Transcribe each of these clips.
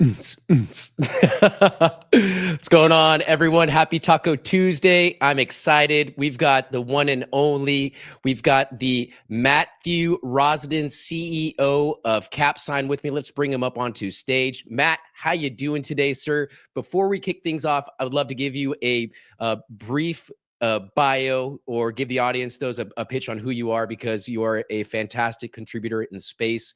What's going on, everyone? Happy Taco Tuesday. I'm excited. We've got the one and only. We've got the Matthew Rosden, CEO of CapSign with me. Let's bring him up onto stage. Matt, how you doing today, sir? Before we kick things off, I would love to give you a brief bio, or give the audience a pitch on who you are, because you are a fantastic contributor in space.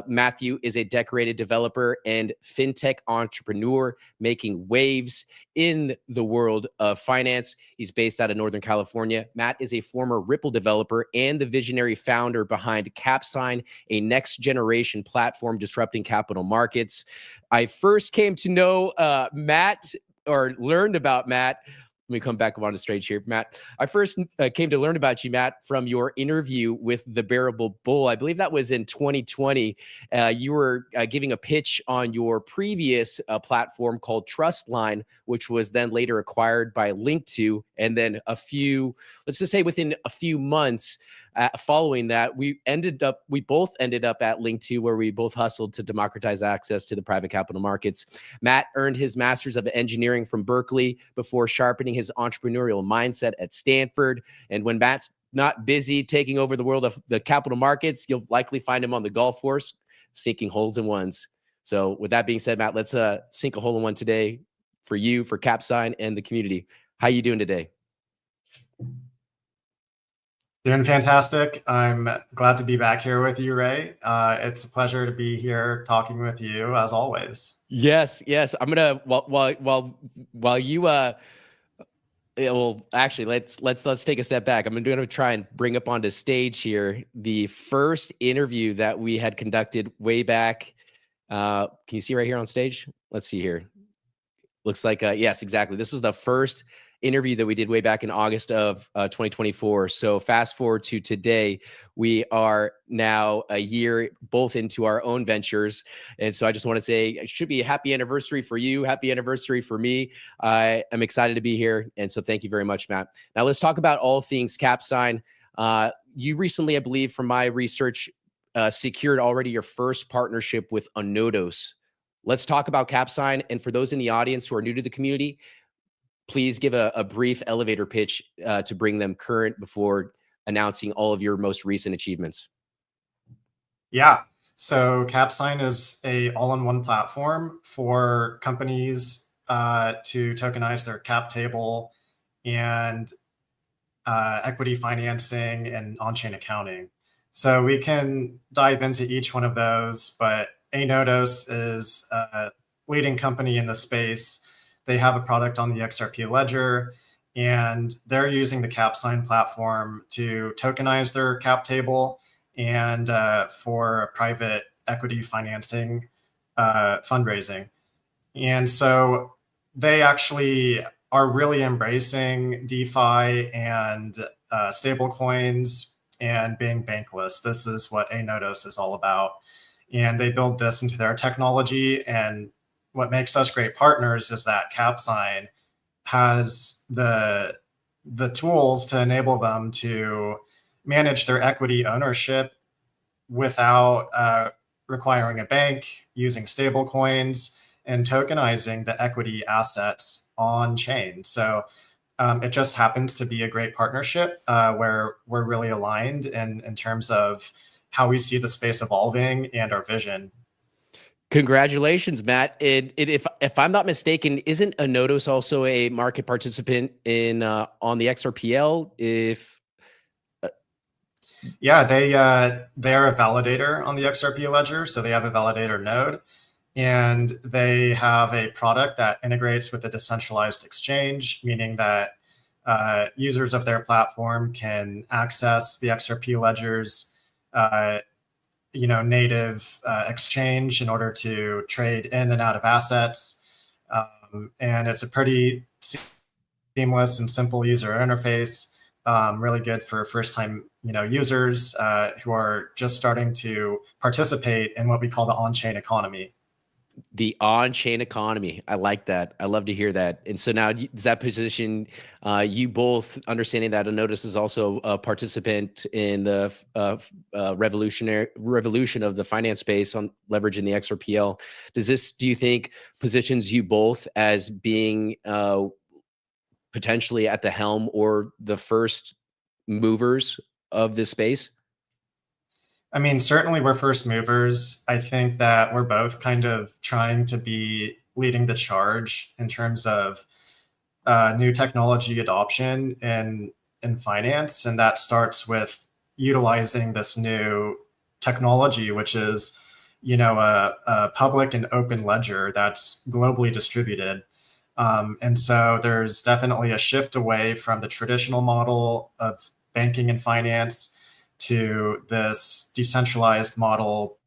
Matthew is a decorated developer and fintech entrepreneur making waves in the world of finance. He's based out of Northern California. Matt is a former Ripple developer and the visionary founder behind CapSign, a next generation platform disrupting capital markets. I first came to know Matt, or learned about Matt. Let me come back on the stage here, Matt. I first came to learn about you, Matt, from your interview with the Bearable Bull. I believe that was in 2020. You were giving a pitch on your previous platform called Trustline, which was then later acquired by Link2. And then let's just say within a few months following that, we both ended up at Link2, where we both hustled to democratize access to the private capital markets. Matt earned his master's of engineering from Berkeley before sharpening his entrepreneurial mindset at Stanford. And when Matt's not busy taking over the world of the capital markets, you'll likely find him on the golf course sinking holes in ones. So with that being said, Matt, let's sink a hole in one today for you, for CapSign, and the community. How you doing today? Doing fantastic. I'm glad to be back here with you, Ray. It's a pleasure to be here talking with you, as always. Yes. I'm gonna while you well, actually, let's take a step back. I'm going to try and bring up onto stage here the first interview that we had conducted way back. Can you see right here on stage? Let's see here. Looks like yes, exactly. This was the first interview that we did way back in August of 2024. So fast forward to today, we are now a year both into our own ventures. And so I just want to say it should be a happy anniversary for you. Happy anniversary for me. I am excited to be here. And so thank you very much, Matt. Now let's talk about all things CapSign. You recently, I believe from my research, secured already your first partnership with Onodos. Let's talk about CapSign. And for those in the audience who are new to the community, please give a brief elevator pitch to bring them current before announcing all of your most recent achievements. Yeah, so CapSign is a all-in-one platform for companies to tokenize their cap table and equity financing and on-chain accounting. So we can dive into each one of those, but Onodos is a leading company in the space. They have a product on the XRP ledger, and they're using the CapSign platform to tokenize their cap table and for private equity financing fundraising. And so they actually are really embracing DeFi and stable coins and being bankless. This is what Onodos is all about. And they build this into their technology. And what makes us great partners is that CapSign has the tools to enable them to manage their equity ownership without requiring a bank, using stable coins, and tokenizing the equity assets on chain. So it just happens to be a great partnership where we're really aligned in terms of how we see the space evolving and our vision. Congratulations, Matt. If I'm not mistaken, isn't Onodos also a market participant in on the XRPL? Yeah, they're a validator on the XRP ledger, so they have a validator node, and they have a product that integrates with a decentralized exchange, meaning that users of their platform can access the XRP ledger's native exchange in order to trade in and out of assets. And it's a pretty seamless and simple user interface, really good for first-time users who are just starting to participate in what we call the on-chain economy. The on-chain economy. I like that. I love to hear that. And so now, does that position you both, understanding that Anotis is also a participant in the revolution of the finance space on leveraging the XRPL? Does this, do you think, positions you both as being potentially at the helm or the first movers of this space? I mean, certainly we're first movers. I think that we're both kind of trying to be leading the charge in terms of new technology adoption in finance, and that starts with utilizing this new technology, which is, a public and open ledger that's globally distributed. And so there's definitely a shift away from the traditional model of banking and finance to this decentralized model,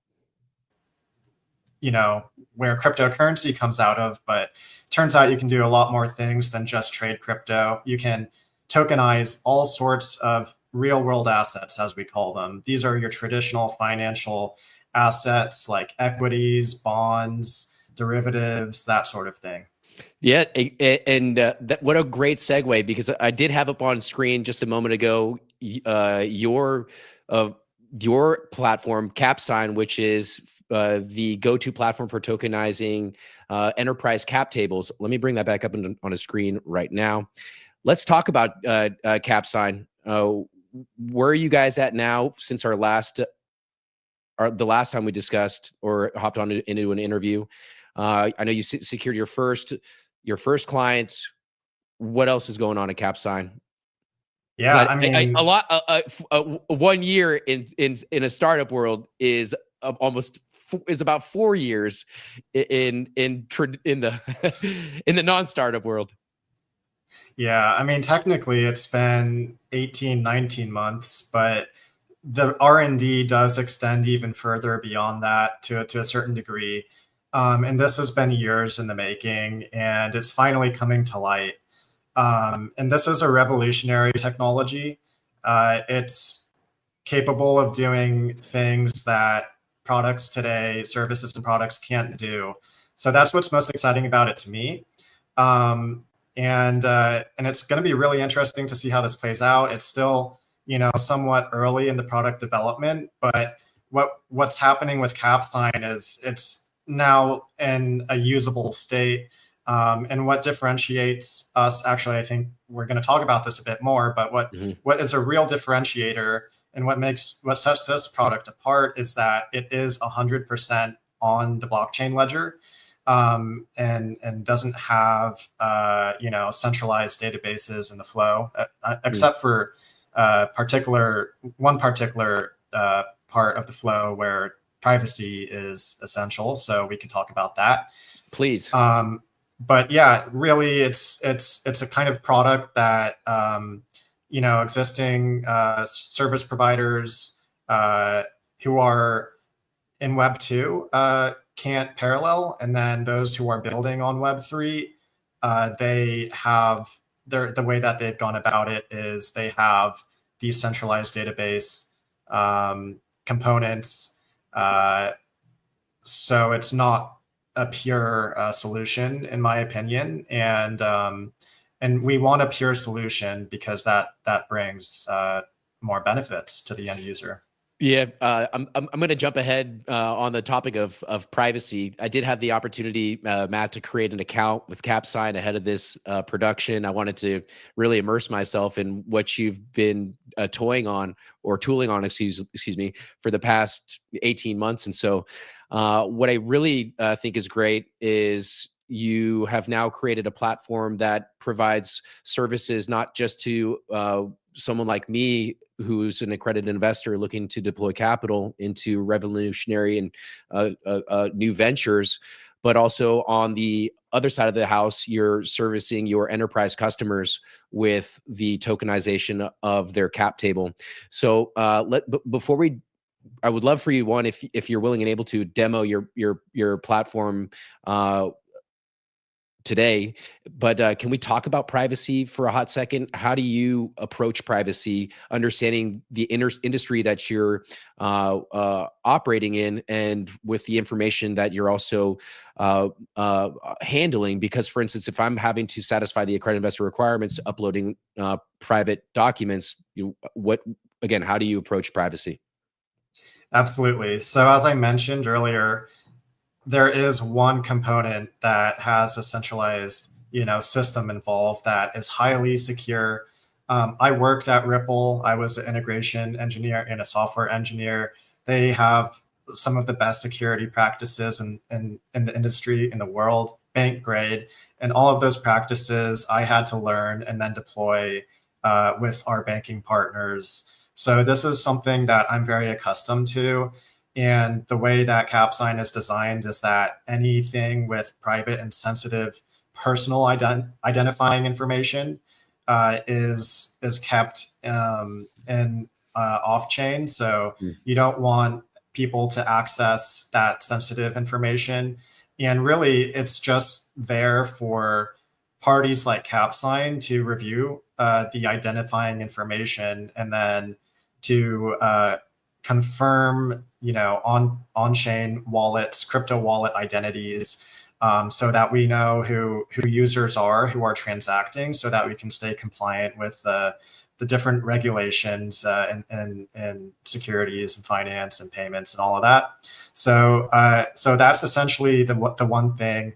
where cryptocurrency comes out of. But turns out you can do a lot more things than just trade crypto. You can tokenize all sorts of real world assets, as we call them. These are your traditional financial assets like equities, bonds, derivatives, that sort of thing. Yeah, and what a great segue, because I did have up on screen just a moment ago your platform, CapSign, which is the go-to platform for tokenizing enterprise cap tables. Let me bring that back up on a screen right now. Let's talk about CapSign. Where are you guys at now since the last time we discussed or hopped on into an interview? I know you secured your first clients. What else is going on at CapSign? Yeah, I mean, A lot. 1 year in a startup world is almost is about 4 years in the in the non-startup world. yeah, I mean, technically it's been 18, 19 months, but the R&D does extend even further beyond that to a certain degree. And this has been years in the making, and it's finally coming to light. And this is a revolutionary technology. It's capable of doing things that products today, services and products can't do. So that's what's most exciting about it to me. And it's going to be really interesting to see how this plays out. It's still, somewhat early in the product development, but what's happening with CapSign is it's now in a usable state. And what differentiates us, actually, I think we're going to talk about this a bit more, but what is a real differentiator and what sets this product apart is that it is 100% on the blockchain ledger, and doesn't have centralized databases in the flow, except for one particular part of the flow where privacy is essential. So we can talk about that, please. But yeah, really, it's a kind of product that existing service providers who are in Web 2 can't parallel, and then those who are building on Web 3, they have the way that they've gone about it is they have these centralized database components. So it's not a pure solution, in my opinion, and we want a pure solution because that brings more benefits to the end user. Yeah, I'm going to jump ahead on the topic of privacy. I did have the opportunity, Matt, to create an account with CapSign ahead of this production. I wanted to really immerse myself in what you've been tooling on, excuse me, for the past 18 months. And so what I really think is great is you have now created a platform that provides services not just to someone like me, who's an accredited investor looking to deploy capital into revolutionary and new ventures, but also on the other side of the house, you're servicing your enterprise customers with the tokenization of their cap table. So before I would love for you, one, if you're willing and able to demo your platform today. But can we talk about privacy for a hot second? How do you approach privacy, understanding the industry that you're operating in, and with the information that you're also handling? Because, for instance, if I'm having to satisfy the accredited investor requirements, uploading private documents, what again? How do you approach privacy? Absolutely. So as I mentioned earlier, there is one component that has a centralized, system involved that is highly secure. I worked at Ripple. I was an integration engineer and a software engineer. They have some of the best security practices in the industry in the world, bank grade. And all of those practices I had to learn and then deploy with our banking partners. So this is something that I'm very accustomed to. And the way that CapSign is designed is that anything with private and sensitive personal identifying information is kept in off chain. So you don't want people to access that sensitive information. And really, it's just there for parties like CapSign to review the identifying information and then to confirm, on-chain wallets, crypto wallet identities, so that we know who users are who are transacting, so that we can stay compliant with the different regulations and securities and finance and payments and all of that. So that's essentially the one thing.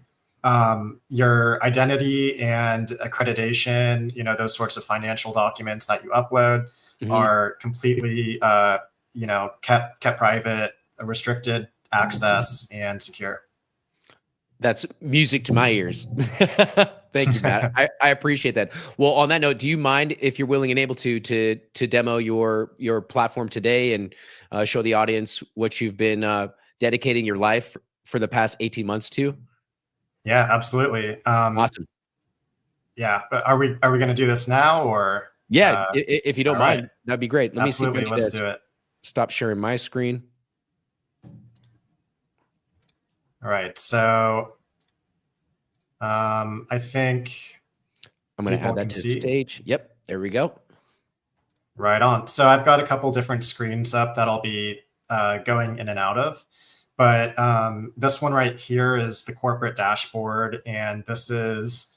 Your identity and accreditation, those sorts of financial documents that you upload are completely kept private, restricted access, and secure. That's music to my ears. Thank you, Matt. I appreciate that. Well, on that note, do you mind, if you're willing and able to demo your platform today and show the audience what you've been dedicating your life for the past 18 months to? Yeah, absolutely. Awesome. Yeah, but are we going to do this now, or? Yeah, if you don't mind, right. that'd be great. Let Absolutely, me see if I let's do it. Stop sharing my screen. All right, so I think I'm going to add that to the stage. Yep, there we go. Right on. So I've got a couple different screens up that I'll be going in and out of. But this one right here is the corporate dashboard. And this is,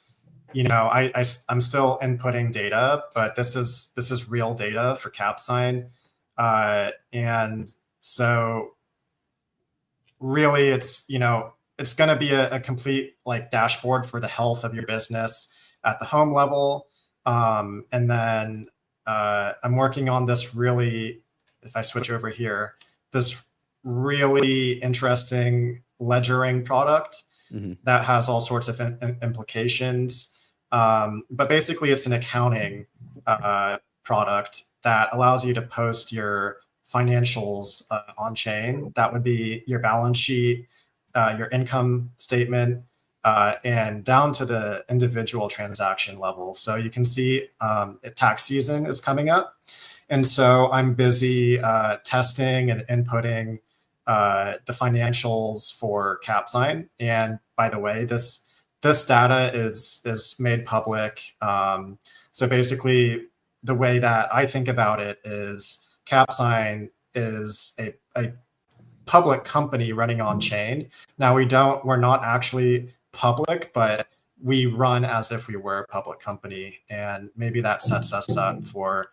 I'm still inputting data, but this is real data for CapSign. And so really it's going to be a complete dashboard for the health of your business at the home level. And then I'm working on this really, if I switch over here, this really interesting ledgering product that has all sorts of implications. But basically it's an accounting product that allows you to post your financials on chain. That would be your balance sheet, your income statement, and down to the individual transaction level. So you can see tax season is coming up. And so I'm busy testing and inputting the financials for CapSign. And by the way, this data is made public. So basically, the way that I think about it is CapSign is a public company running on chain. Now we're not actually public, but we run as if we were a public company, and maybe that sets us up for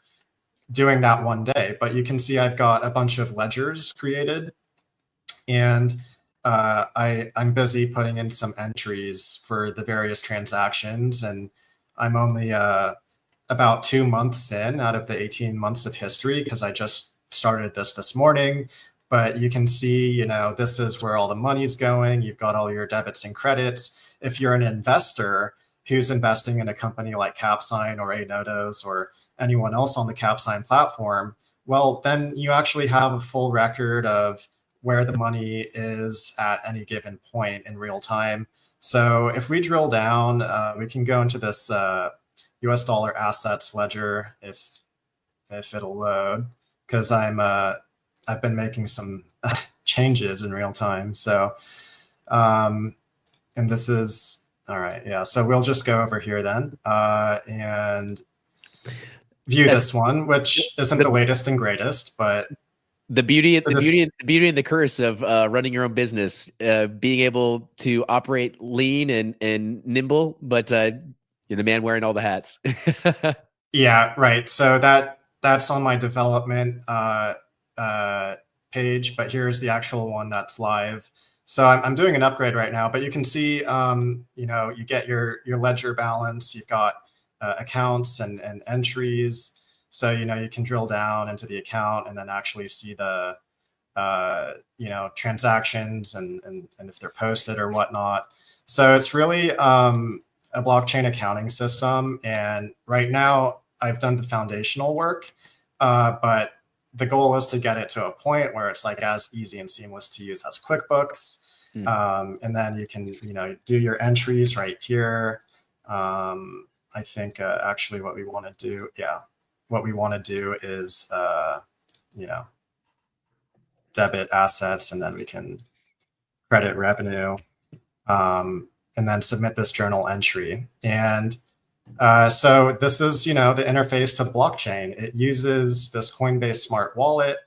doing that one day. But you can see I've got a bunch of ledgers created, and I'm busy putting in some entries for the various transactions, and I'm only about 2 months in out of the 18 months of history, because I just started this morning. But you can see, this is where all the money's going. You've got all your debits and credits. If you're an investor who's investing in a company like CapSign or Anodos or anyone else on the CapSign platform, well, then you actually have a full record of where the money is at any given point in real time. So if we drill down, we can go into this US dollar assets ledger if it'll load, because I've been making some changes in real time. So, and this is All right. Yeah. So we'll just go over here then and view That's this one, which isn't the latest and greatest, but the beauty, to just, the beauty and the curse of running your own business, being able to operate lean and nimble, but you're the man wearing all the hats. yeah, right. So that's on my development page, but here's the actual one that's live. So I'm doing an upgrade right now, but you can see, you know, you get your ledger balance, you've got accounts and entries. So, you know, you can drill down into the account and then actually see the, you know, transactions and if they're posted or whatnot. So it's really a blockchain accounting system. And right now I've done the foundational work, but the goal is to get it to a point where it's like as easy and seamless to use as QuickBooks. And then you can, you know, do your entries right here. I think actually what we want to do, what we want to do is, you know, debit assets, and then we can credit revenue, and then submit this journal entry. And so this is, you know, the interface to the blockchain. It uses this Coinbase smart wallet.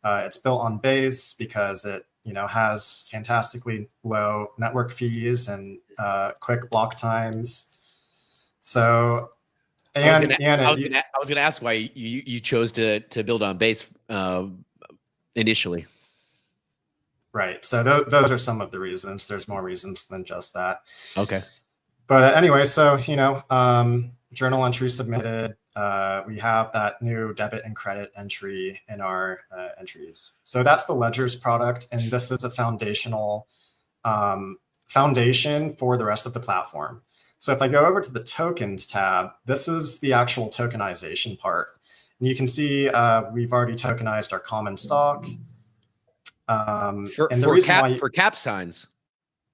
It's built on Base because it, you know, has fantastically low network fees and quick block times. So, I was gonna ask why you chose to build on Base initially. Right. So those are some of the reasons. There's more reasons than just that. Okay. But anyway, so, you know, journal entry submitted. We have that new debit and credit entry in our entries. So that's the Ledgers product. And this is a foundational foundation for the rest of the platform. So if I go over to the tokens tab, this is the actual tokenization part. And you can see we've already tokenized our common stock. And the reason why for CapSigns.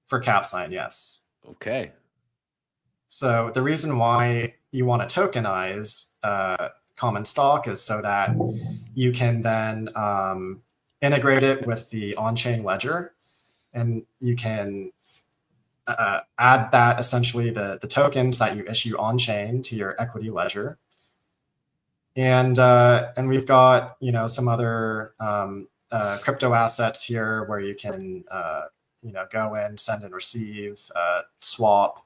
For CapSign, yes. Okay. So the reason why you want to tokenize common stock is so that you can then integrate it with the on-chain ledger, and you can add that essentially the tokens that you issue on-chain to your equity ledger. And we've got, you know, some other crypto assets here where you can, you know, go in, send and receive, swap.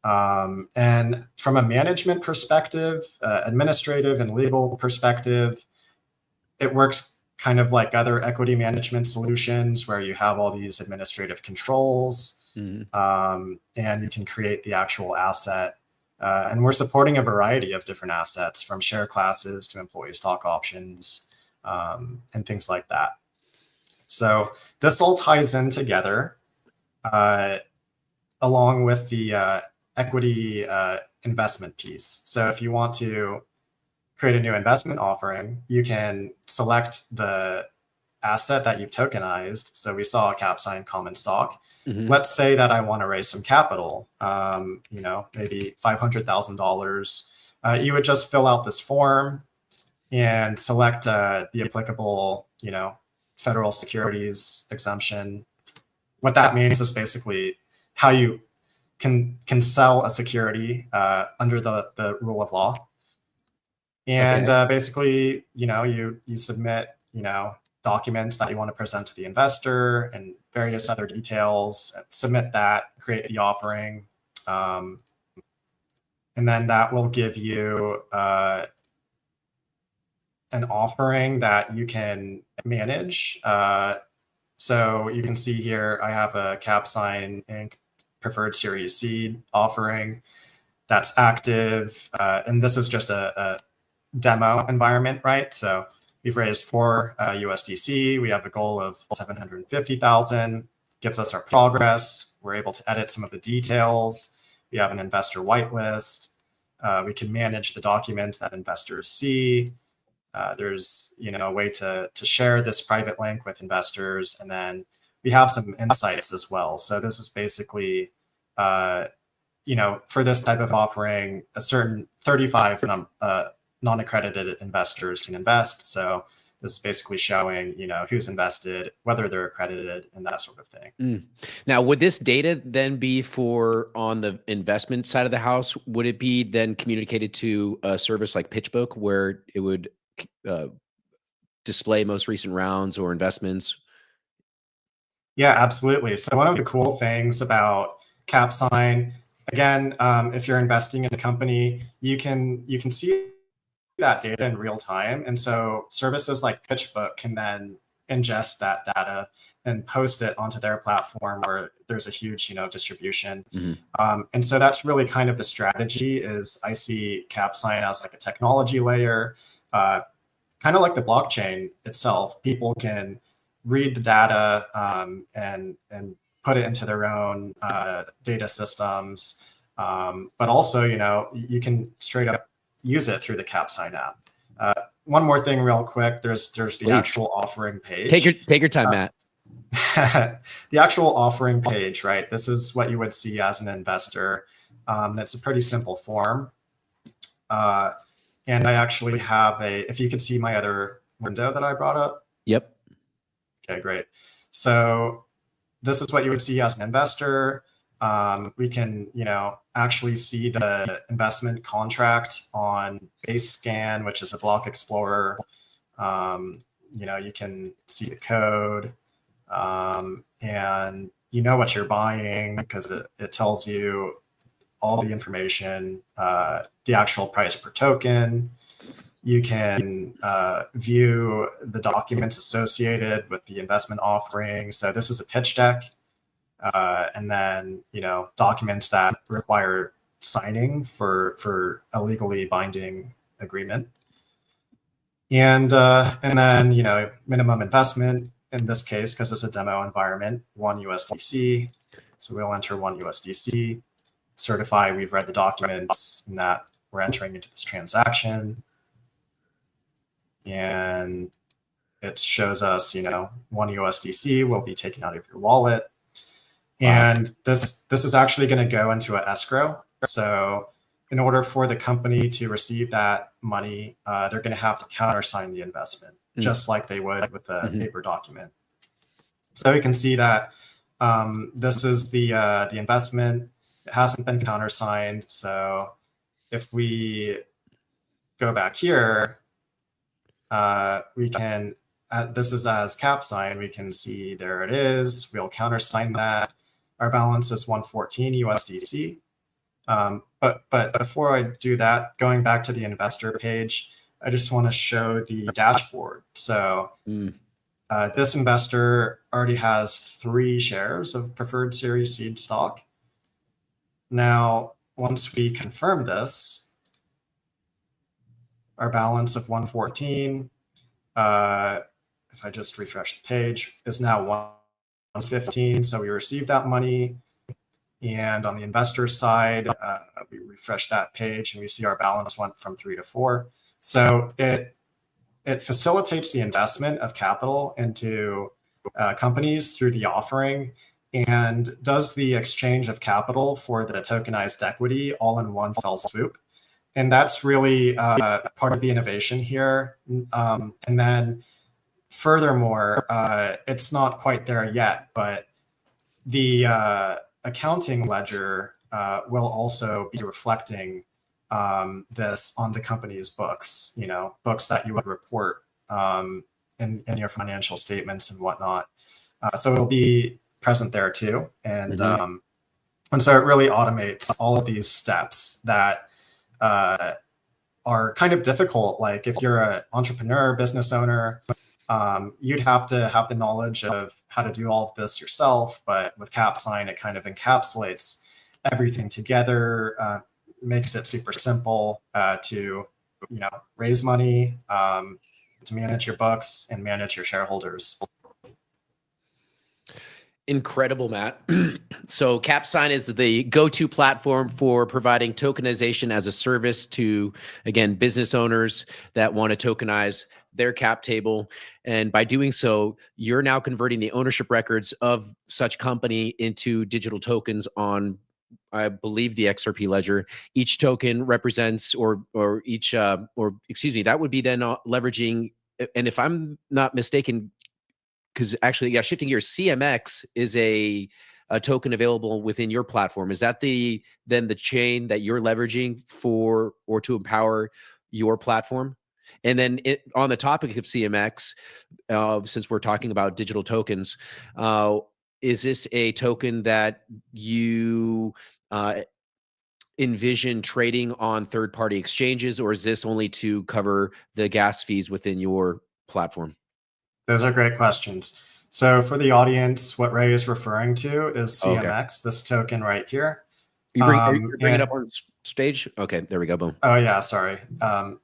And from a management perspective, administrative and legal perspective, it works kind of like other equity management solutions where you have all these administrative controls, and you can create the actual asset. And we're supporting a variety of different assets, from share classes to employee stock options, and things like that. So this all ties in together along with the equity investment piece. So if you want to create a new investment offering, you can select the asset that you've tokenized. So we saw a CapSign common stock. Let's say that I want to raise some capital, you know, maybe $500,000. You would just fill out this form and select the applicable, you know, federal securities exemption. What that means is basically how you can sell a security under the rule of law. And basically, you know, you submit, you know, documents that you want to present to the investor and various other details, submit that, create the offering. And then that will give you an offering that you can manage. So you can see here, I have a CapSign Inc. preferred Series C offering that's active. And this is just a demo environment, right? So we've raised 4 USDC. We have a goal of 750,000. Gives us our progress. We're able to edit some of the details. We have an investor whitelist. We can manage the documents that investors see. There's, you know, a way to share this private link with investors, and then we have some insights as well. So this is basically, you know, for this type of offering, a certain 35 non-accredited investors can invest. So This is basically showing, who's invested, whether they're accredited, and that sort of thing. Now, would this data then be for on the investment side of the house? Would it be then communicated to a service like PitchBook where it would display most recent rounds or investments? Yeah, absolutely. So one of the cool things about CapSign, again, if you're investing in a company, you can see that data in real time. And so services like PitchBook can then ingest that data and post it onto their platform where there's a huge, distribution. And so that's really kind of the strategy. Is I see CapSign as like a technology layer, kind of like the blockchain itself. People can read the data and put it into their own data systems, but also, you can straight up use it through the CapSign app. One more thing, real quick. There's the actual offering page. Take your time, Matt. The actual offering page, right? This is what you would see as an investor. It's a pretty simple form. And I actually have if you could see my other window that I brought up. Yep. Okay, great. So this is what you would see as an investor. We can, actually see the investment contract on BaseScan, which is a block explorer. You can see the code, and what you're buying because it tells you all the information, the actual price per token. You can view the documents associated with the investment offering. So this is a pitch deck. And then, documents that require signing for a legally binding agreement. And then, minimum investment in this case, because it's a demo environment, 1 USDC. So we'll enter 1 USDC, certify we've read the documents and that we're entering into this transaction. And it shows us, 1 USDC will be taken out of your wallet. And this is actually going to go into an escrow. So in order for the company to receive that money, they're going to have to countersign the investment, just like they would with the paper document. So you can see that this is the investment. It hasn't been countersigned. So if we go back here, we can, this is as CapSign, we can see there it is. We'll countersign that. Our balance is 114 USDC. But before I do that, going back to the investor page, I just want to show the dashboard. So this investor already has 3 shares of preferred series seed stock. Now, once we confirm this, our balance of 114, if I just refresh the page, is now 115. So we received that money. And on the investor side, we refresh that page and we see our balance went from 3 to 4. So it facilitates the investment of capital into companies through the offering and does the exchange of capital for the tokenized equity all in one fell swoop. And that's really part of the innovation here. And then furthermore, it's not quite there yet, but the accounting ledger will also be reflecting this on the company's books, books that you would report in your financial statements and whatnot. So it'll be present there too. And so it really automates all of these steps that are kind of difficult. Like if you're an entrepreneur, business owner, you'd have to have the knowledge of how to do all of this yourself. But with CapSign, it kind of encapsulates everything together, makes it super simple to raise money, to manage your books and manage your shareholders. Incredible, Matt. So CapSign is the go-to platform for providing tokenization as a service to, again, business owners that want to tokenize their cap table. And by doing so, you're now converting the ownership records of such company into digital tokens on, I believe, the XRP ledger. Each token represents, that would be then leveraging and if I'm not mistaken, because actually, yeah, shifting gears, CMX is a token available within your platform. Is that then the chain that you're leveraging for or to empower your platform? And then on the topic of CMX, since we're talking about digital tokens, is this a token that you envision trading on third-party exchanges, or is this only to cover the gas fees within your platform? Those are great questions. So for the audience, what Ray is referring to is Oh, okay. CMX, this token right here. You bring it And up on stage? Okay, there we go. Boom. oh yeah, sorry.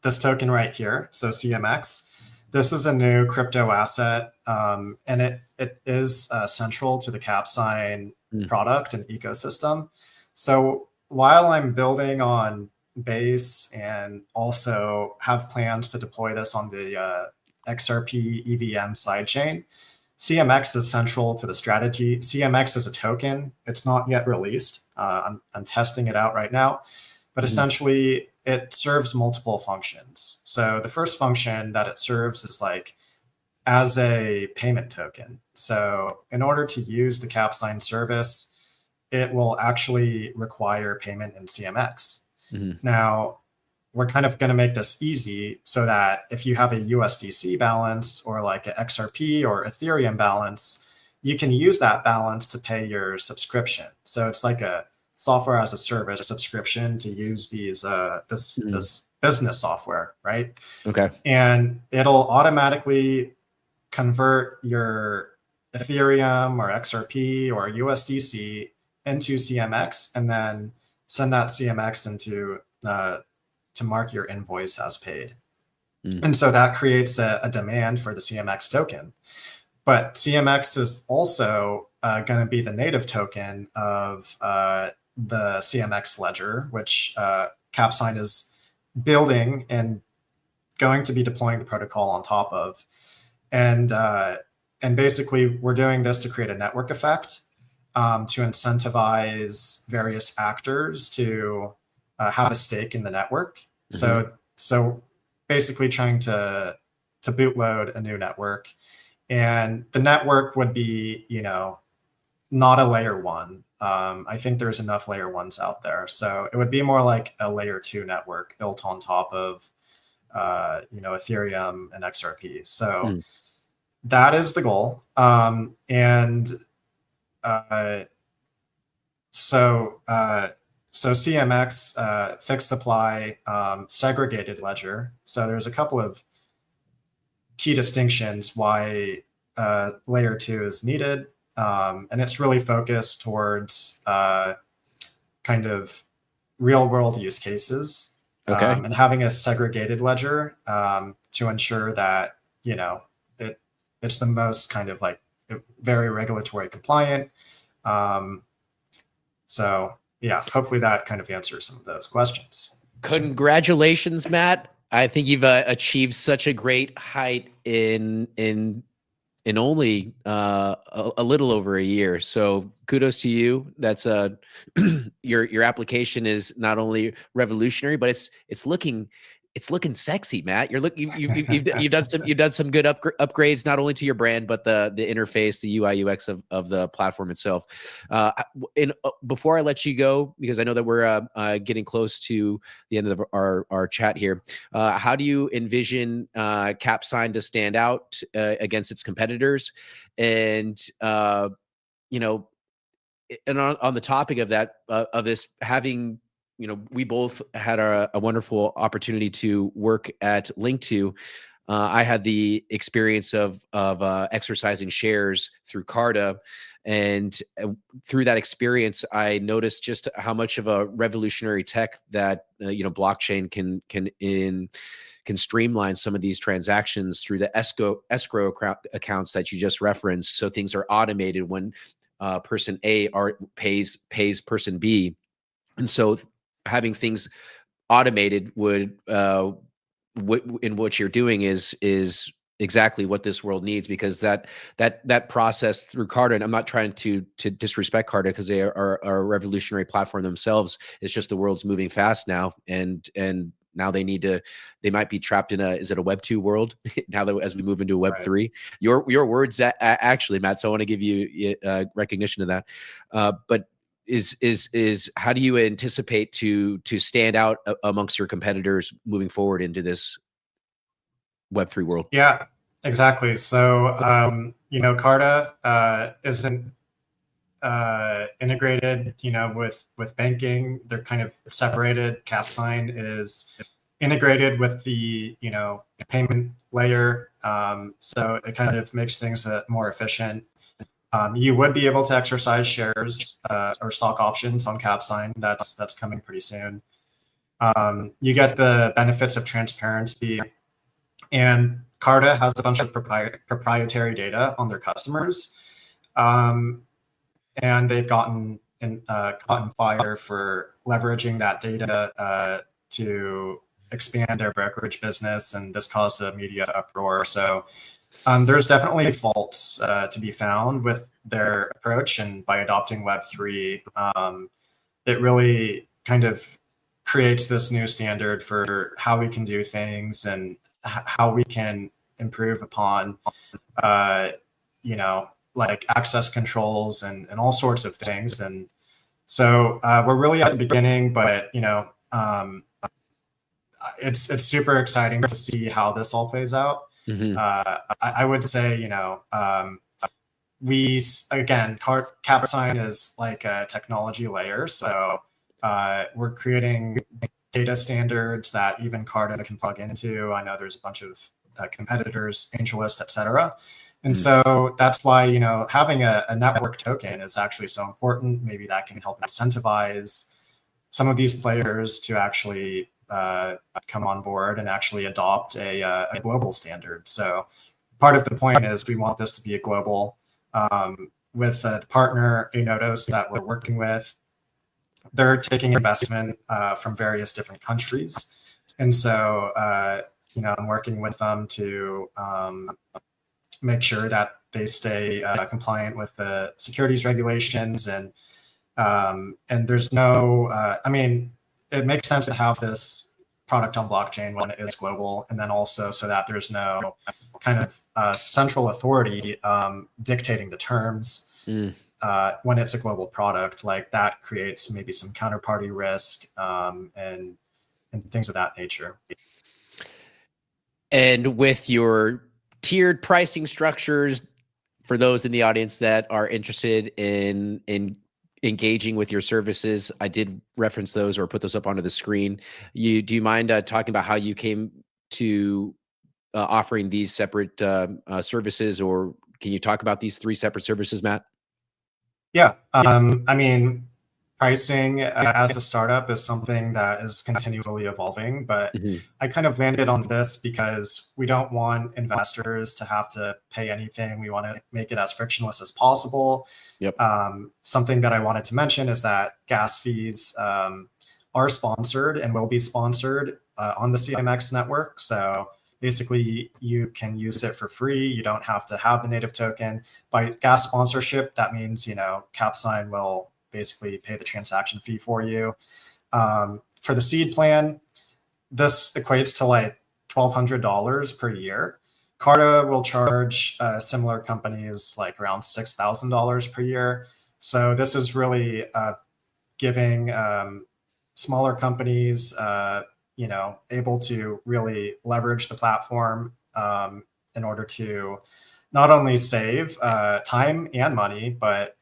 This token right here, so CMX. This is a new crypto asset, and it is central to the CapSign product and ecosystem. So while I'm building on Base and also have plans to deploy this on the XRP EVM sidechain, CMX is central to the strategy. CMX is a token. It's not yet released. I'm testing it out right now. But essentially, it serves multiple functions. So the first function that it serves is like as a payment token. So in order to use the CapSign service, it will actually require payment in CMX. Now, we're kind of going to make this easy so that if you have a USDC balance or like an XRP or Ethereum balance, you can use that balance to pay your subscription. So it's like a software as a service subscription to use these this business software, right? Okay. And it'll automatically convert your Ethereum or XRP or USDC into CMX and then send that CMX into to mark your invoice as paid. And so that creates a demand for the CMX token. But CMX is also going to be the native token of the CMX ledger, which CapSign is building and going to be deploying the protocol on top of. And basically, we're doing this to create a network effect to incentivize various actors to have a stake in the network. So basically trying to bootload a new network. And the network would be, not a layer one. I think there's enough layer ones out there. So it would be more like a layer two network built on top of, Ethereum and XRP. So that is the goal. So CMX, fixed supply, segregated ledger. So there's a couple of key distinctions why layer two is needed. And it's really focused towards kind of real world use cases. Okay. And having a segregated ledger to ensure that, it's the most kind of like very regulatory compliant. So yeah, hopefully that kind of answers some of those questions. Congratulations, Matt. I think you've achieved such a great height in only a little over a year. So kudos to you. That's your application is not only revolutionary, but it's looking sexy, Matt. You've done some good upgrades not only to your brand but the interface, the UI UX of the platform itself. Before I let you go, because I know that we're getting close to the end of our chat here, how do you envision CapSign to stand out against its competitors? And and on the topic of that, of this having, we both had a wonderful opportunity to work at Link2. I had the experience of exercising shares through Carta, and through that experience, I noticed just how much of a revolutionary tech that blockchain can streamline some of these transactions through the escrow accounts that you just referenced. So things are automated when person A pays person B, and so having things automated would in what you're doing is exactly what this world needs, because that process through Carta, and I'm not trying to disrespect Carta because they are a revolutionary platform themselves. It's just the world's moving fast now, and now they might be trapped in is it a Web 2 world now that as we move into a Web 3? Your words actually, Matt. So I want to give you recognition of that. But is how do you anticipate to stand out amongst your competitors moving forward into this Web3 world? Yeah, exactly. So, Carta isn't integrated, with banking. They're kind of separated. CapSign is integrated with the, payment layer. So it kind of makes things more efficient. You would be able to exercise shares or stock options on CapSign. That's coming pretty soon. You get the benefits of transparency, and Carta has a bunch of proprietary data on their customers, and they've gotten fire for leveraging that data to expand their brokerage business, and this caused a media uproar. So there's definitely faults to be found with their approach, and by adopting Web3, it really kind of creates this new standard for how we can do things and how we can improve upon, like access controls and all sorts of things. And so we're really at the beginning, but it's super exciting to see how this all plays out. Mm-hmm. I would say, CapSign is like a technology layer. So we're creating data standards that even Carta can plug into. I know there's a bunch of competitors, AngelList, et cetera. And so that's why, having a network token is actually so important. Maybe that can help incentivize some of these players to actually come on board and actually adopt a global standard. So part of the point is we want this to be a global, with the partner Enodos that we're working with. They're taking investment from various different countries. And so, I'm working with them to make sure that they stay compliant with the securities regulations. And there's no, it makes sense to have this product on blockchain when it is global, and then also so that there's no kind of central authority dictating the terms. When it's a global product, like that creates maybe some counterparty risk and things of that nature. And with your tiered pricing structures, for those in the audience that are interested in engaging with your services, I did reference those or put those up onto the screen. Do you mind talking about how you came to offering these separate services, or can you talk about these 3 separate services, Matt? Yeah. Pricing as a startup is something that is continually evolving, but I kind of landed on this because we don't want investors to have to pay anything. We want to make it as frictionless as possible. Yep. Something that I wanted to mention is that gas fees are sponsored and will be sponsored on the CMX network. So basically, you can use it for free. You don't have to have the native token. By gas sponsorship, that means, CapSign will basically pay the transaction fee for you. For the seed plan, this equates to like $1,200 per year. Carta will charge similar companies like around $6,000 per year. So this is really giving smaller companies, able to really leverage the platform in order to not only save time and money, but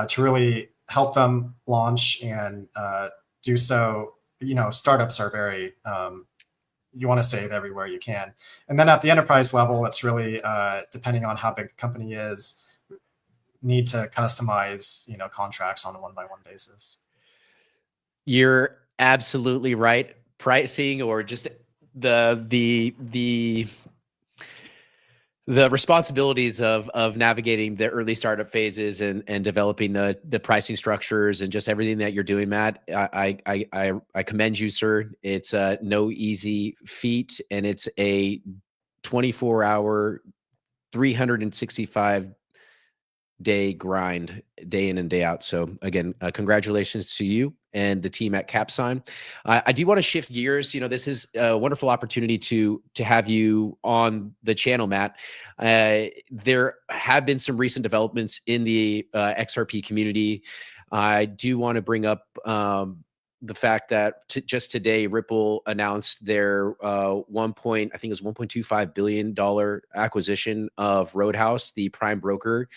to really help them launch and do so. Startups are very, you want to save everywhere you can. And then at the enterprise level, it's really depending on how big the company is, need to customize, contracts on a one-by-one basis. You're absolutely right. Pricing, or just the responsibilities of navigating the early startup phases and developing the pricing structures and just everything that you're doing, Matt. I commend you, sir. It's no easy feat, and it's a 24-hour, 365 day grind, day in and day out. So again, congratulations to you and the team at CapSign. I do want to shift gears. You know, this is a wonderful opportunity to have you on the channel, Matt. There have been some recent developments in the XRP community. I do want to bring up the fact that just today, Ripple announced their I think it was $1.25 billion acquisition of Roadhouse, the prime broker,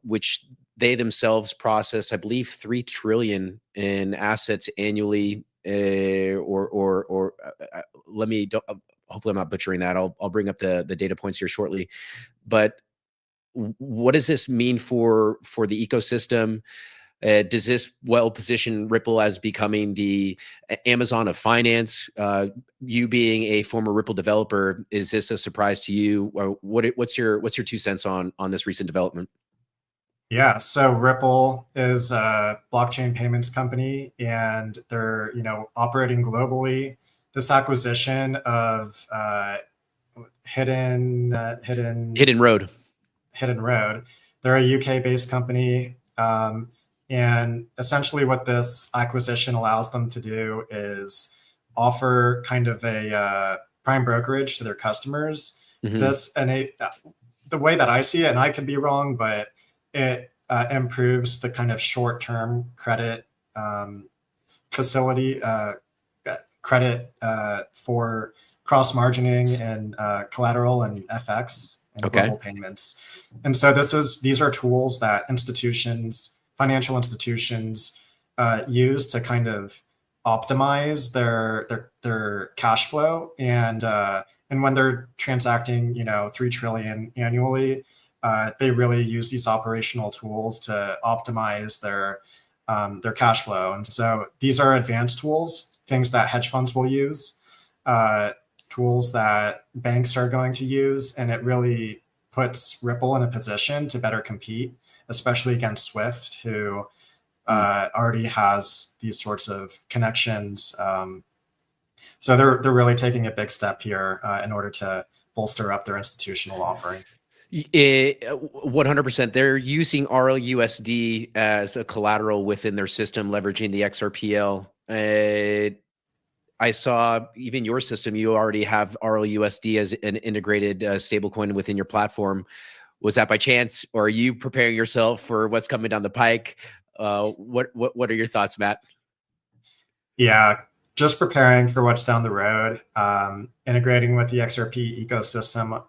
which they themselves process, I believe, 3 trillion in assets annually. Let me. Hopefully, I'm not butchering that. I'll bring up the data points here shortly. But what does this mean for the ecosystem? Does this well position Ripple as becoming the Amazon of finance? You being a former Ripple developer, is this a surprise to you? Or what's your 2 cents on this recent development? Yeah, so Ripple is a blockchain payments company, and they're operating globally. This acquisition of Hidden Road. They're a UK-based company, and essentially what this acquisition allows them to do is offer kind of a prime brokerage to their customers. The way that I see it, and I could be wrong, but it improves the kind of short-term credit facility, credit for cross-margining and collateral and FX and global payments. And so these are tools that financial institutions use to kind of optimize their cash flow, and when they're transacting 3 trillion annually, they really use these operational tools to optimize their cash flow. And so these are advanced tools, things that hedge funds will use, tools that banks are going to use, and it really puts Ripple in a position to better compete, especially against Swift, who already has these sorts of connections. So they're really taking a big step here in order to bolster up their institutional offering. 100%. They're using RLUSD as a collateral within their system, leveraging the XRPL. I saw even your system, you already have RLUSD as an integrated stablecoin within your platform. Was that by chance, or are you preparing yourself for what's coming down the pike? What are your thoughts, Matt? Yeah, just preparing for what's down the road. Integrating with the XRP ecosystem,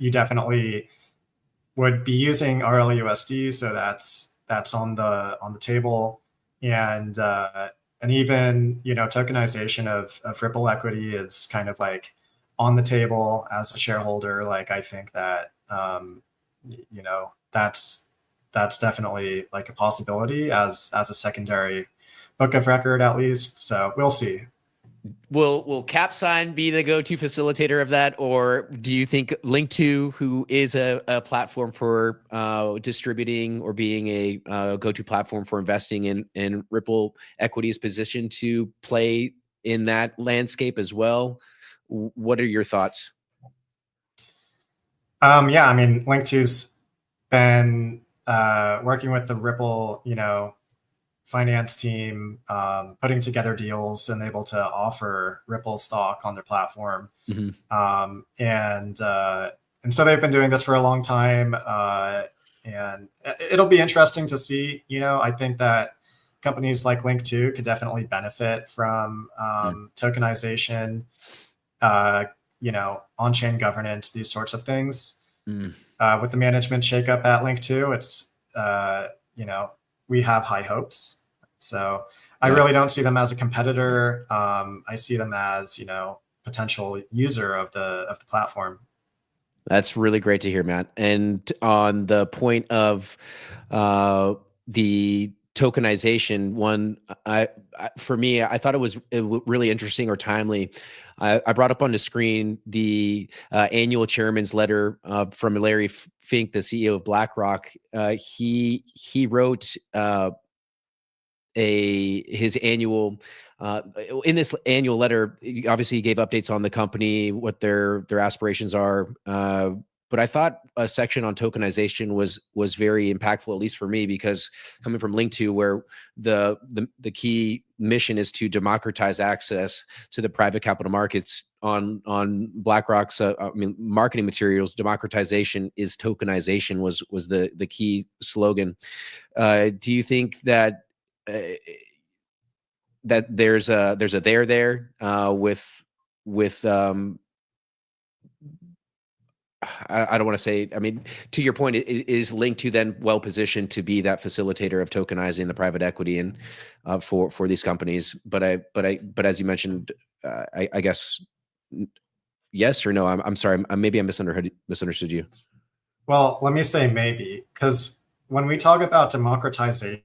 you definitely would be using RLUSD, so that's on the table, and even tokenization of Ripple equity is kind of like on the table as a shareholder. Like, I think that that's definitely like a possibility as a secondary book of record, at least. So we'll see. Will CapSign be the go-to facilitator of that, or do you think Link2, who is a platform for distributing or being a go-to platform for investing in Ripple equity, is positioned to play in that landscape as well? What are your thoughts? Yeah, I mean, Link2's been working with the Ripple, finance team, putting together deals and able to offer Ripple stock on their platform. And so they've been doing this for a long time, and it'll be interesting to see. I think that companies like Link2 could definitely benefit from tokenization, on-chain governance, these sorts of things. With the management shakeup at Link2, it's we have high hopes. So I really don't see them as a competitor. I see them as potential user of the platform. That's really great to hear, Matt. And on the point of the tokenization for me, I thought it was really interesting or timely. I brought up on the screen the annual chairman's letter from Larry Fink, the CEO of BlackRock. He wrote his annual in this annual letter. Obviously, he gave updates on the company, what their aspirations are, but I thought a section on tokenization was very impactful, at least for me, because coming from Link2, where the key mission is to democratize access to the private capital markets on BlackRock's marketing materials. Democratization is tokenization was the key slogan. Do you think that that there's a there with I don't want to say, I mean, to your point, is Link2 then well positioned to be that facilitator of tokenizing the private equity and for these companies? But as you mentioned, I guess yes or no. I'm sorry. Maybe I misunderstood you. Well, let me say maybe, because when we talk about democratization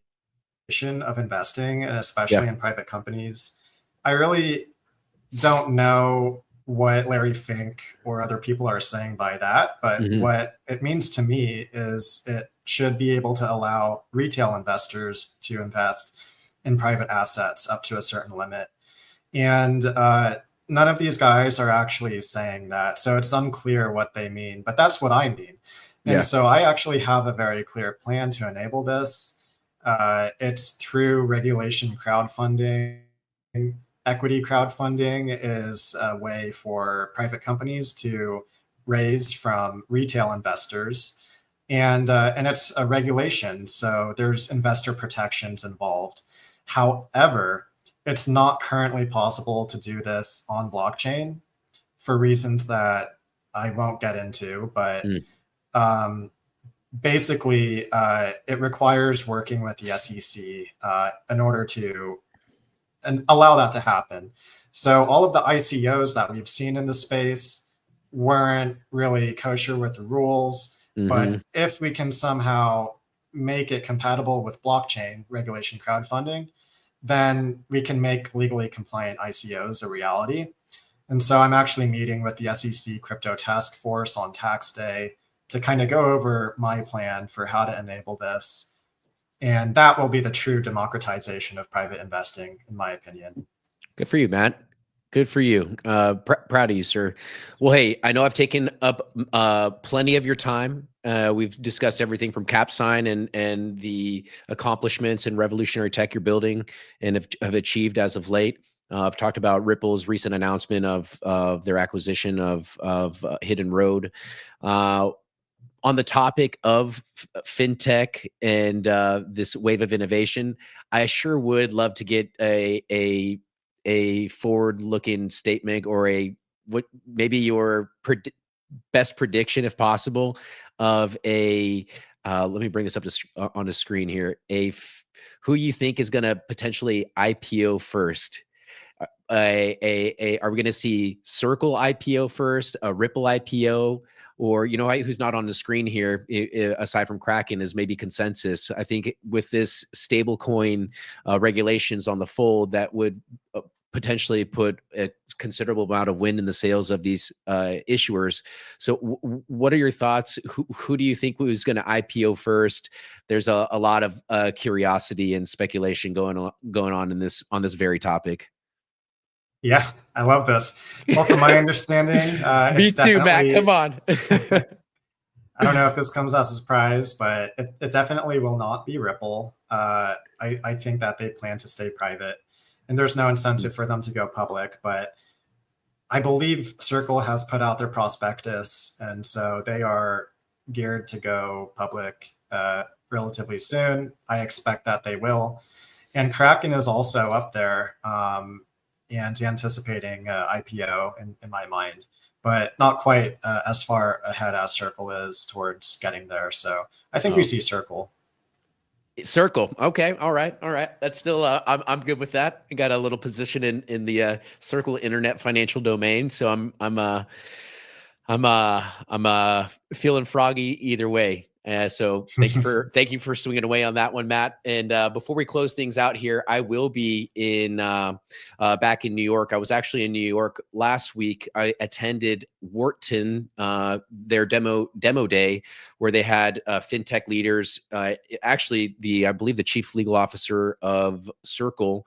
of investing, and especially Yeah. in private companies, I really don't know what Larry Fink or other people are saying by that. But what it means to me is it should be able to allow retail investors to invest in private assets up to a certain limit. And none of these guys are actually saying that. So it's unclear what they mean, but that's what I mean. And Yeah. so I actually have a very clear plan to enable this. It's through regulation crowdfunding. Equity crowdfunding is a way for private companies to raise from retail investors. And it's a regulation, so there's investor protections involved. However, it's not currently possible to do this on blockchain for reasons that I won't get into, but basically, it requires working with the SEC in order to allow that to happen. So all of the ICOs that we've seen in the space weren't really kosher with the rules. But if we can somehow make it compatible with blockchain regulation crowdfunding, then we can make legally compliant ICOs a reality. And so I'm actually meeting with the SEC Crypto Task Force on tax day to kind of go over my plan for how to enable this. And that will be the true democratization of private investing, in my opinion. Good for you, Matt. Good for you. Proud of you, sir. Well, hey, I know I've taken up plenty of your time. We've discussed everything from CapSign and the accomplishments and revolutionary tech you're building and have achieved as of late. I've talked about Ripple's recent announcement of their acquisition of Hidden Road. On the topic of fintech and this wave of innovation, I sure would love to get a forward-looking statement or what maybe your best prediction, if possible, of a. Let me bring this up on the screen here. Who you think is going to potentially IPO first? Are we going to see Circle IPO first, a Ripple IPO, or who's not on the screen here aside from Kraken is maybe Consensus. I think with this stablecoin regulations on the fold, that would potentially put a considerable amount of wind in the sails of these issuers. So what are your thoughts? Who do you think was going to IPO first? There's a lot of curiosity and speculation going on on this very topic. Yeah, I love this. Well, from my understanding, Me it's too, Matt. definitely. Come on. I don't know if this comes as a surprise, but it definitely will not be Ripple. I think that they plan to stay private, and there's no incentive for them to go public. But I believe Circle has put out their prospectus, and so they are geared to go public relatively soon. I expect that they will. And Kraken is also up there. And anticipating IPO in my mind, but not quite as far ahead as Circle is towards getting there. So I think we see Circle. Circle. Okay. All right. That's still. I'm good with that. I got a little position in the Circle internet financial domain, so I'm feeling froggy either way. So thank you for swinging away on that one, Matt. And before we close things out here, I will be in back in New York. I was actually in New York last week. I attended Wharton, their demo day, where they had fintech leaders. Actually, I believe the chief legal officer of Circle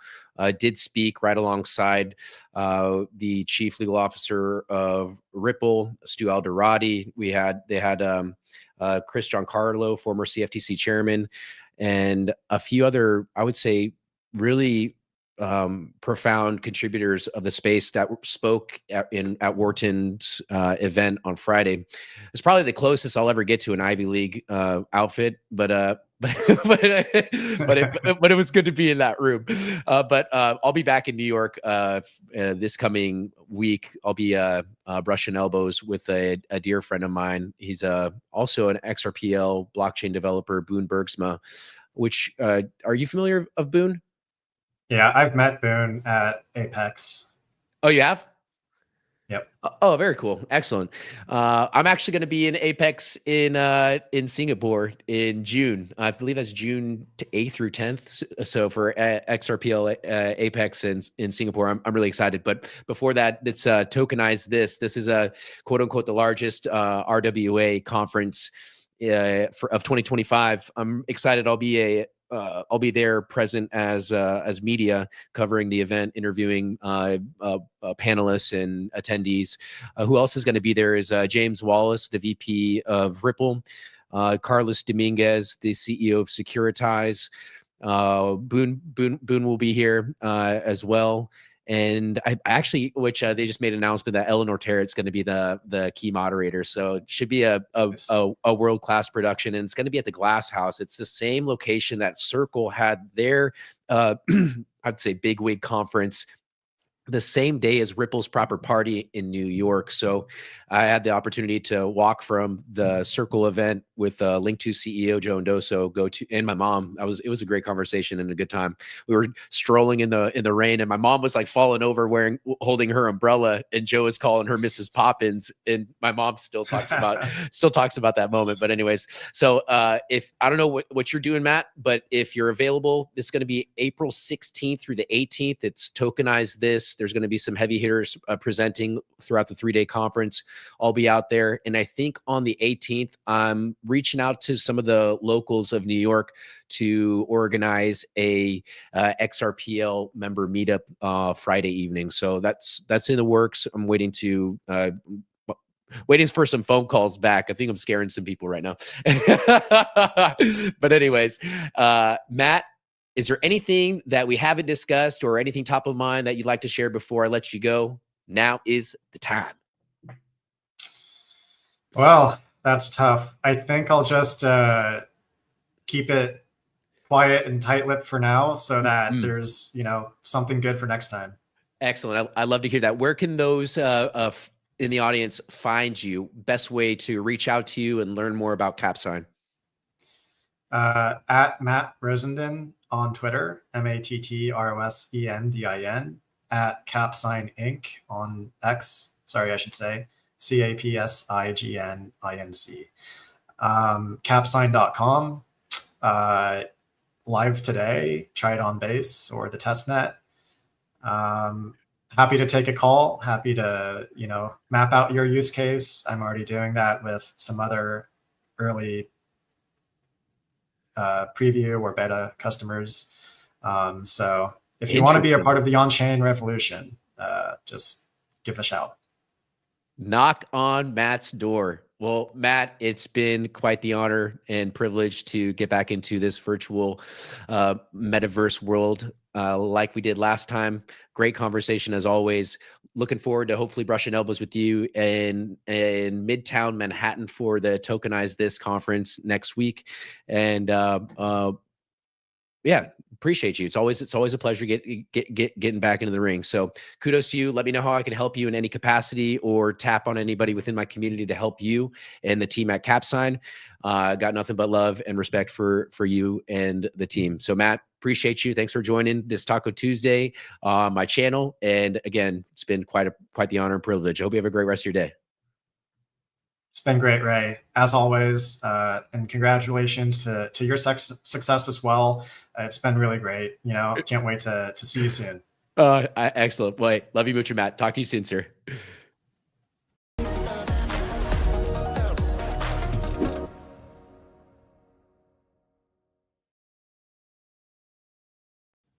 did speak right alongside the chief legal officer of Ripple, Stu Alderati. They had Chris Giancarlo, former CFTC chairman, and a few other, I would say, really profound contributors of the space that spoke at Wharton's event on Friday. It's probably the closest I'll ever get to an Ivy League outfit, but it was good to be in that room. But I'll be back in New York this coming week. I'll be brushing elbows with a dear friend of mine. He's also an XRPL blockchain developer, Boone Bergsma. Which are you familiar of Boone? Yeah, I've met Boone at Apex. Oh, you have? Yep. Oh, very cool. Excellent. I'm actually going to be in Apex in Singapore in June. I believe that's June 8th through 10th. So for XRPL Apex in Singapore, I'm really excited. But before that, it's tokenized this. This is a quote unquote the largest RWA conference of 2025. I'm excited. I'll be there present as media covering the event, interviewing panelists and attendees. Who else is going to be there is James Wallace, the VP of Ripple, Carlos Dominguez, the CEO of Securitize. Boone will be here as well. And I actually, which they just made an announcement that Eleanor Terrett's going to be the key moderator. So it should be a world-class production, and it's going to be at the Glass House. It's the same location that Circle had their, I'd say, bigwig conference the same day as Ripple's proper party in New York. So I had the opportunity to walk from the Circle event with Link2 CEO Joe Ndoso and my mom. It was a great conversation and a good time. We were strolling in the rain, and my mom was like falling over holding her umbrella, and Joe is calling her Mrs. Poppins, and my mom still talks about that moment. But anyways, so if I don't know what you're doing, Matt, but if you're available, it's going to be April 16th through the 18th. It's tokenized this. There's going to be some heavy hitters presenting throughout the 3-day conference. I'll be out there. And I think on the 18th, I'm reaching out to some of the locals of New York to organize a XRPL member meetup Friday evening. So that's in the works. I'm waiting for some phone calls back. I think I'm scaring some people right now. But anyways, Matt, is there anything that we haven't discussed or anything top of mind that you'd like to share before I let you go? Now is the time. Well, that's tough. I think I'll just keep it quiet and tight-lipped for now so that there's, something good for next time. Excellent. I love to hear that. Where can those in the audience find you? Best way to reach out to you and learn more about CapSign? At Matt Rosendin on Twitter, Mattrosendin, at CapSign Inc. on X. Sorry, I should say CapSigninc. CapSign.com. Live today, try it on base or the testnet. Happy to take a call. Happy to, map out your use case. I'm already doing that with some other early preview or beta customers. So if you want to be a part of the on-chain revolution, just give a shout. Knock on Matt's door. Well, Matt, it's been quite the honor and privilege to get back into this virtual metaverse world like we did last time. Great conversation as always. Looking forward to hopefully brushing elbows with you in Midtown Manhattan for the Tokenize This conference next week. And yeah, appreciate you. It's always a pleasure getting back into the ring. So kudos to you. Let me know how I can help you in any capacity or tap on anybody within my community to help you and the team at CapSign. Got nothing but love and respect for you and the team. So Matt, appreciate you. Thanks for joining this Taco Tuesday on my channel. And again, it's been quite the honor and privilege. I hope you have a great rest of your day. been great, Ray, as always, and congratulations to your success as well. It's been really great. Can't wait to see you soon. Excellent. Boy, love you mucho, Matt. Talk to you soon, sir.